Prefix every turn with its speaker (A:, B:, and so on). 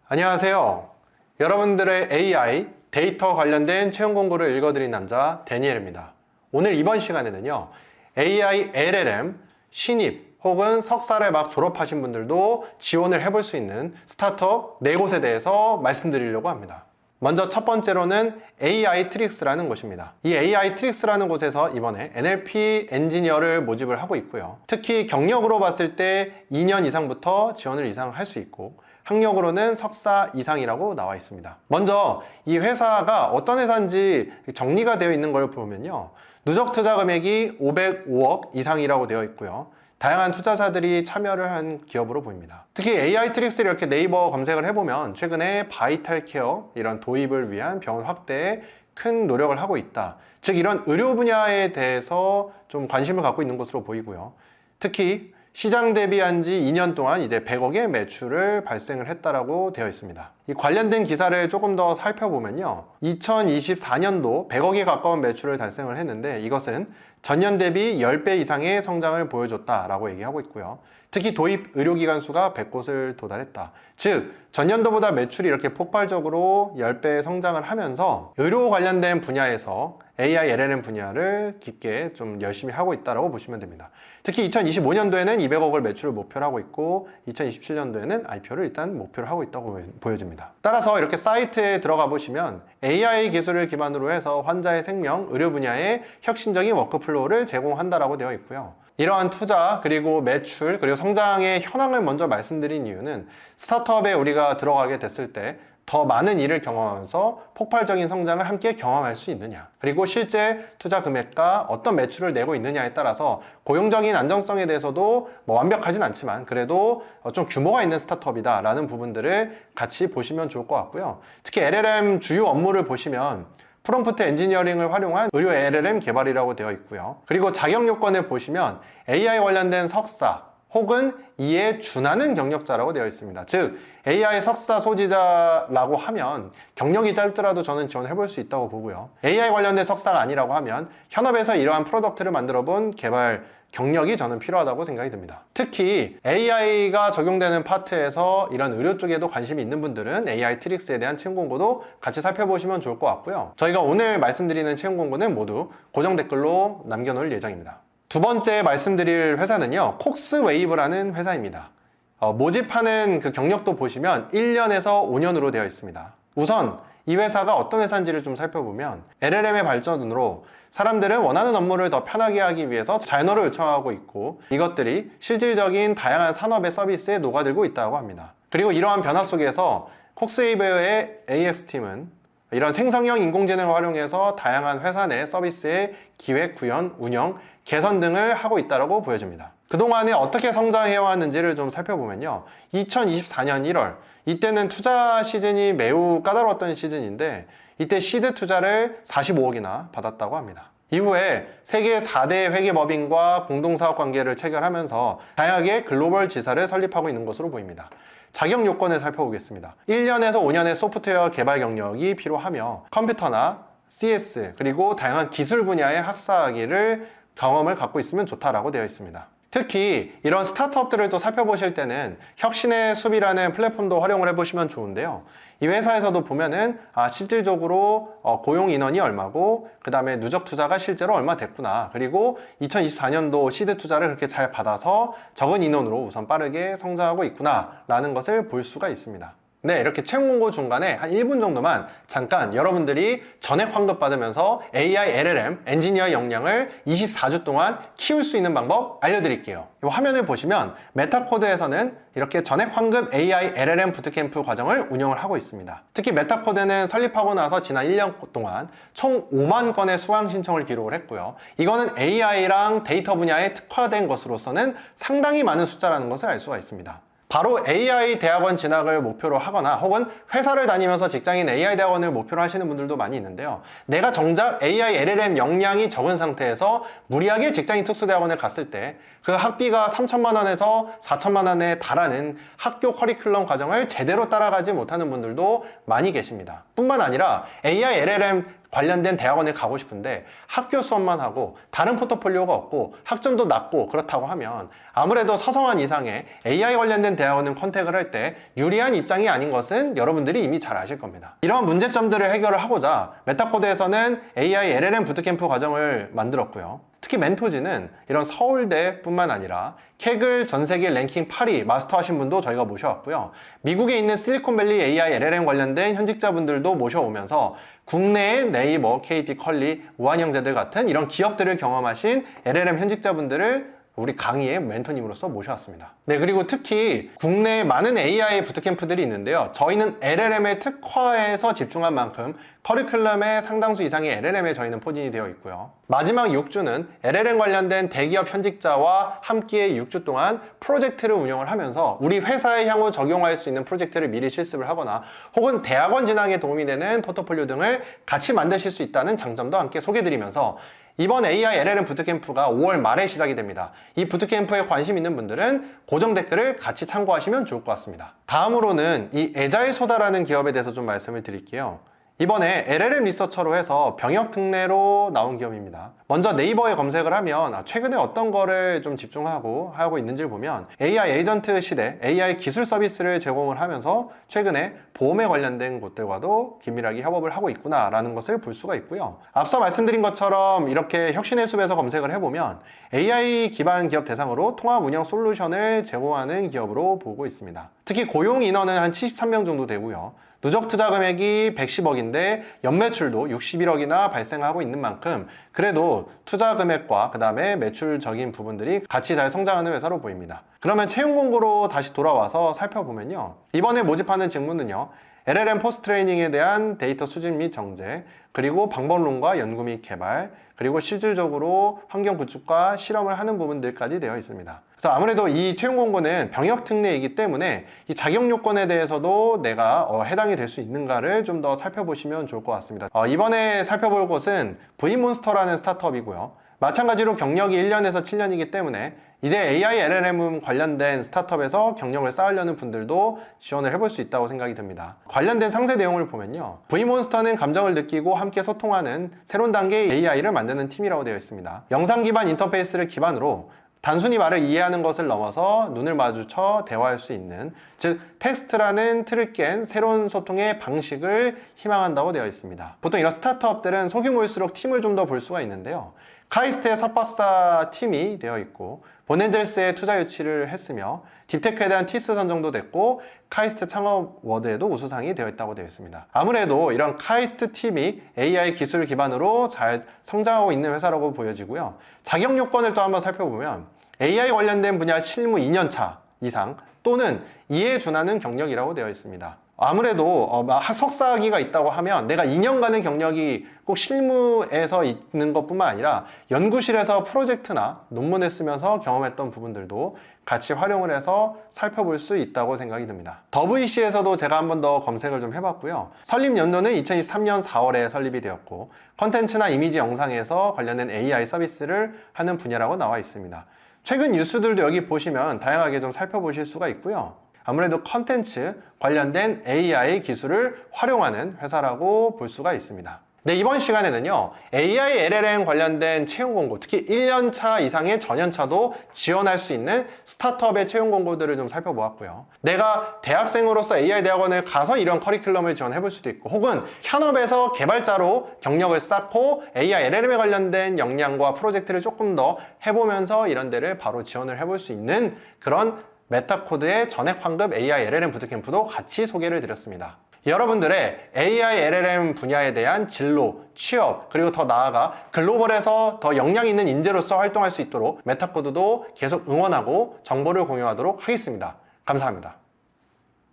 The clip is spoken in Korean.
A: 안녕하세요. 여러분들의 AI, 데이터 관련된 채용 공고를 읽어드린 남자 데니엘입니다. 오늘 이번 시간에는요, AI LLM 신입 혹은 석사를 막 졸업하신 분들도 지원을 해볼 수 있는 스타트업 4곳에 대해서 말씀드리려고 합니다. 먼저 첫 번째로는 AI 트릭스라는 곳입니다. 이 AI 트릭스라는 곳에서 이번에 NLP 엔지니어를 모집을 하고 있고요. 특히 경력으로 봤을 때 2년 이상부터 지원을 이상 할 수 있고, 학력으로는 석사 이상이라고 나와 있습니다. 먼저 이 회사가 어떤 회사인지 정리가 되어 있는 걸 보면요, 누적 투자 금액이 505억 이상이라고 되어 있고요, 다양한 투자사들이 참여를 한 기업으로 보입니다. 특히 AI 트릭스를 이렇게 네이버 검색을 해보면 최근에 바이탈 케어 이런 도입을 위한 병원 확대에 큰 노력을 하고 있다. 즉 이런 의료 분야에 대해서 좀 관심을 갖고 있는 것으로 보이고요. 특히 시장 대비한 지 2년 동안 이제 100억의 매출을 발생을 했다라고 되어 있습니다. 이 관련된 기사를 조금 더 살펴보면요, 2024년도 100억에 가까운 매출을 달성을 했는데, 이것은 전년 대비 10배 이상의 성장을 보여줬다라고 얘기하고 있고요. 특히 도입 의료기관 수가 100곳을 도달했다. 즉 전년도보다 매출이 이렇게 폭발적으로 10배 성장을 하면서 의료 관련된 분야에서 AI, LLM 분야를 깊게 좀 열심히 하고 있다고 보시면 됩니다. 특히 2025년도에는 200억을 매출을 목표로 하고 있고, 2027년도에는 IPO를 일단 목표로 하고 있다고 보여집니다. 따라서 이렇게 사이트에 들어가 보시면 AI 기술을 기반으로 해서 환자의 생명, 의료 분야의 혁신적인 워크플로우를 제공한다라고 되어 있고요. 이러한 투자, 그리고 매출, 그리고 성장의 현황을 먼저 말씀드린 이유는 스타트업에 우리가 들어가게 됐을 때 더 많은 일을 경험하면서 폭발적인 성장을 함께 경험할 수 있느냐, 그리고 실제 투자 금액과 어떤 매출을 내고 있느냐에 따라서 고용적인 안정성에 대해서도 완벽하진 않지만 그래도 좀 규모가 있는 스타트업이다 라는 부분들을 같이 보시면 좋을 것 같고요. 특히 LLM 주요 업무를 보시면 프롬프트 엔지니어링을 활용한 의료 LLM 개발이라고 되어 있고요. 그리고 자격 요건을 보시면 AI 관련된 석사 혹은 이에 준하는 경력자라고 되어 있습니다. 즉 AI 석사 소지자라고 하면 경력이 짧더라도 저는 지원해 볼 수 있다고 보고요. AI 관련된 석사가 아니라고 하면 현업에서 이러한 프로덕트를 만들어 본 개발 경력이 저는 필요하다고 생각이 듭니다. 특히 AI가 적용되는 파트에서 이런 의료 쪽에도 관심이 있는 분들은 AI 트릭스에 대한 채용 공고도 같이 살펴보시면 좋을 것 같고요. 저희가 오늘 말씀드리는 채용 공고는 모두 고정 댓글로 남겨놓을 예정입니다. 두 번째 말씀드릴 회사는요, 콕스웨이브라는 회사입니다. 모집하는 그 경력도 보시면 1년에서 5년으로 되어 있습니다. 우선 이 회사가 어떤 회사인지를 좀 살펴보면 LLM의 발전으로 사람들은 원하는 업무를 더 편하게 하기 위해서 자연어를 요청하고 있고, 이것들이 실질적인 다양한 산업의 서비스에 녹아들고 있다고 합니다. 그리고 이러한 변화 속에서 콕스웨이브의 AX팀은 이런 생성형 인공지능을 활용해서 다양한 회사 내 서비스의 기획, 구현, 운영, 개선 등을 하고 있다고 보여집니다. 그동안에 어떻게 성장해왔는지를 좀 살펴보면요, 2024년 1월 이때는 투자 시즌이 매우 까다로웠던 시즌인데, 이때 시드 투자를 45억이나 받았다고 합니다. 이후에 세계 4대 회계법인과 공동사업 관계를 체결하면서 다양하게 글로벌 지사를 설립하고 있는 것으로 보입니다. 자격 요건을 살펴보겠습니다. 1년에서 5년의 소프트웨어 개발 경력이 필요하며 컴퓨터나 CS 그리고 다양한 기술 분야의 학사학위를 경험을 갖고 있으면 좋다라고 되어 있습니다. 특히 이런 스타트업들을 또 살펴보실 때는 혁신의 숲이라는 플랫폼도 활용을 해보시면 좋은데요, 이 회사에서도 보면은 실질적으로 고용 인원이 얼마고, 그 다음에 누적 투자가 실제로 얼마 됐구나, 그리고 2024년도 시드 투자를 그렇게 잘 받아서 적은 인원으로 우선 빠르게 성장하고 있구나 라는 것을 볼 수가 있습니다. 네, 이렇게 채용 공고 중간에 한 1분 정도만 잠깐 여러분들이 전액 환급 받으면서 AI, LLM, 엔지니어 역량을 24주 동안 키울 수 있는 방법 알려드릴게요. 이 화면을 보시면 메타코드에서는 이렇게 전액 환급 AI, LLM 부트캠프 과정을 운영을 하고 있습니다. 특히 메타코드는 설립하고 나서 지난 1년 동안 총 5만 건의 수강 신청을 기록을 했고요. 이거는 AI랑 데이터 분야에 특화된 것으로서는 상당히 많은 숫자라는 것을 알 수가 있습니다. 바로 AI 대학원 진학을 목표로 하거나 혹은 회사를 다니면서 직장인 AI 대학원을 목표로 하시는 분들도 많이 있는데요, 내가 정작 AI, LLM 역량이 적은 상태에서 무리하게 직장인 특수대학원을 갔을 때 그 학비가 3천만 원에서 4천만 원에 달하는 학교 커리큘럼 과정을 제대로 따라가지 못하는 분들도 많이 계십니다. 뿐만 아니라 AI, LLM 관련된 대학원에 가고 싶은데 학교 수업만 하고 다른 포트폴리오가 없고 학점도 낮고 그렇다고 하면 아무래도 서성한 이상의 AI 관련된 대학원을 컨택을 할 때 유리한 입장이 아닌 것은 여러분들이 이미 잘 아실 겁니다. 이런 문제점들을 해결을 하고자 메타코드에서는 AI LLM 부트캠프 과정을 만들었고요. 특히 멘토지는 이런 서울대뿐만 아니라 캐글 전 세계 랭킹 8위 마스터하신 분도 저희가 모셔왔고요. 미국에 있는 실리콘밸리 AI LLM 관련된 현직자분들도 모셔오면서 국내의 네이버, KT, 컬리, 우한형제들 같은 이런 기업들을 경험하신 LLM 현직자분들을 우리 강의의 멘토님으로서 모셔왔습니다. 네, 그리고 특히 국내에 많은 AI 부트캠프들이 있는데요. 저희는 LLM의 특화에서 집중한 만큼 커리큘럼의 상당수 이상의 LLM에 저희는 포진이 되어 있고요. 마지막 6주는 LLM 관련된 대기업 현직자와 함께 6주 동안 프로젝트를 운영을 하면서 우리 회사에 향후 적용할 수 있는 프로젝트를 미리 실습을 하거나 혹은 대학원 진학에 도움이 되는 포트폴리오 등을 같이 만드실 수 있다는 장점도 함께 소개해드리면서 이번 AI LLM 부트캠프가 5월 말에 시작이 됩니다. 이 부트캠프에 관심 있는 분들은 고정 댓글을 같이 참고하시면 좋을 것 같습니다. 다음으로는 이 에자일소다라는 기업에 대해서 좀 말씀을 드릴게요. 이번에 LLM 리서처로 해서 병역 특례로 나온 기업입니다. 먼저 네이버에 검색을 하면 최근에 어떤 거를 좀 집중하고 하고 있는지를 보면 AI 에이전트 시대, AI 기술 서비스를 제공을 하면서 최근에 보험에 관련된 곳들과도 긴밀하게 협업을 하고 있구나라는 것을 볼 수가 있고요. 앞서 말씀드린 것처럼 이렇게 혁신의 숲에서 검색을 해보면 AI 기반 기업 대상으로 통합 운영 솔루션을 제공하는 기업으로 보고 있습니다. 특히 고용 인원은 한 73명 정도 되고요. 누적 투자 금액이 110억인데 연매출도 61억이나 발생하고 있는 만큼 그래도 투자 금액과 그 다음에 매출적인 부분들이 같이 잘 성장하는 회사로 보입니다. 그러면 채용 공고로 다시 돌아와서 살펴보면요. 이번에 모집하는 직무는요. LLM 포스트 트레이닝에 대한 데이터 수집 및 정제, 그리고 방법론과 연구 및 개발, 그리고 실질적으로 환경 구축과 실험을 하는 부분들까지 되어 있습니다. 그래서 아무래도 이 채용 공고는 병역 특례이기 때문에 이 자격 요건에 대해서도 내가 해당이 될 수 있는가를 좀 더 살펴보시면 좋을 것 같습니다. 이번에 살펴볼 곳은 V몬스터라는 스타트업이고요. 마찬가지로 경력이 1년에서 7년이기 때문에 이제 AI LLM 관련된 스타트업에서 경력을 쌓으려는 분들도 지원을 해볼 수 있다고 생각이 듭니다. 관련된 상세 내용을 보면요. V몬스터는 감정을 느끼고 함께 소통하는 새로운 단계의 AI를 만드는 팀이라고 되어 있습니다. 영상 기반 인터페이스를 기반으로 단순히 말을 이해하는 것을 넘어서 눈을 마주쳐 대화할 수 있는, 즉 텍스트라는 틀을 깬 새로운 소통의 방식을 희망한다고 되어 있습니다. 보통 이런 스타트업들은 소규모일수록 팀을 좀 더 볼 수가 있는데요. 카이스트의 석박사 팀이 되어 있고 본엔젤스에 투자 유치를 했으며 딥테크에 대한 팁스 선정도 됐고 카이스트 창업 워드에도 우수상이 되어 있다고 되어 있습니다. 아무래도 이런 카이스트 팀이 AI 기술을 기반으로 잘 성장하고 있는 회사라고 보여지고요. 자격 요건을 또 한번 살펴보면 AI 관련된 분야 실무 2년차 이상 또는 이에 준하는 경력이라고 되어 있습니다. 아무래도 석사학위가 있다고 하면 내가 2년간의 경력이 꼭 실무에서 있는 것뿐만 아니라 연구실에서 프로젝트나 논문을 쓰면서 경험했던 부분들도 같이 활용을 해서 살펴볼 수 있다고 생각이 듭니다. WEC에서도 제가 한 번 더 검색을 좀 해봤고요. 설립 연도는 2023년 4월에 설립이 되었고 컨텐츠나 이미지 영상에서 관련된 AI 서비스를 하는 분야라고 나와 있습니다. 최근 뉴스들도 여기 보시면 다양하게 좀 살펴보실 수가 있고요. 아무래도 컨텐츠 관련된 AI 기술을 활용하는 회사라고 볼 수가 있습니다. 네, 이번 시간에는요. AI LLM 관련된 채용 공고, 특히 1년차 이상의 전연차도 지원할 수 있는 스타트업의 채용 공고들을 좀 살펴보았고요. 내가 대학생으로서 AI 대학원을 가서 이런 커리큘럼을 지원해 볼 수도 있고 혹은 현업에서 개발자로 경력을 쌓고 AI LLM에 관련된 역량과 프로젝트를 조금 더 해보면서 이런 데를 바로 지원을 해볼 수 있는 그런 메타코드의 전액 환급 AI LLM 부트캠프도 같이 소개를 드렸습니다. 여러분들의 AI LLM 분야에 대한 진로, 취업, 그리고 더 나아가 글로벌에서 더 역량 있는 인재로서 활동할 수 있도록 메타코드도 계속 응원하고 정보를 공유하도록 하겠습니다. 감사합니다.